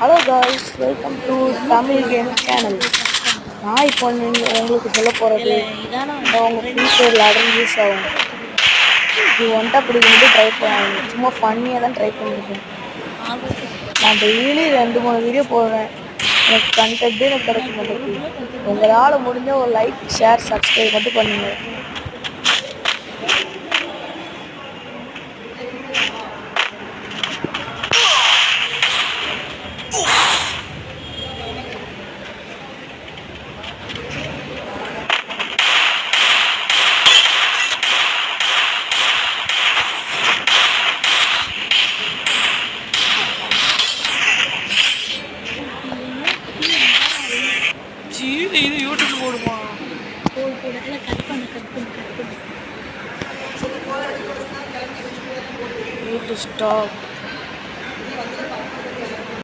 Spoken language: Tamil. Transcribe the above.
Hello guys, welcome to Tamil game channel. நான் இப்போ உங்களுக்கு சொல்ல போகிறது உங்கள் ஃப்ரீ ஃபயர் லேடர் யூஸ் ஆகும். இது ஒன்ட்டா பிடிக்கிறது ட்ரை பண்ணாங்க, சும்மா ஃபன்னியாக தான் ட்ரை பண்ணியிருக்கேன். நான் டெய்லி 2-3 வீடியோ போடுறேன். எனக்கு கண்டென்ட்டே எனக்கு கிடைக்க மாட்டேங்குது. உங்களால் முடிஞ்ச ஒரு லைக், ஷேர், சப்ஸ்கிரைப் மட்டும் பண்ணுங்கள். இது யூடியூப்ல போடுமா? YouTube stop.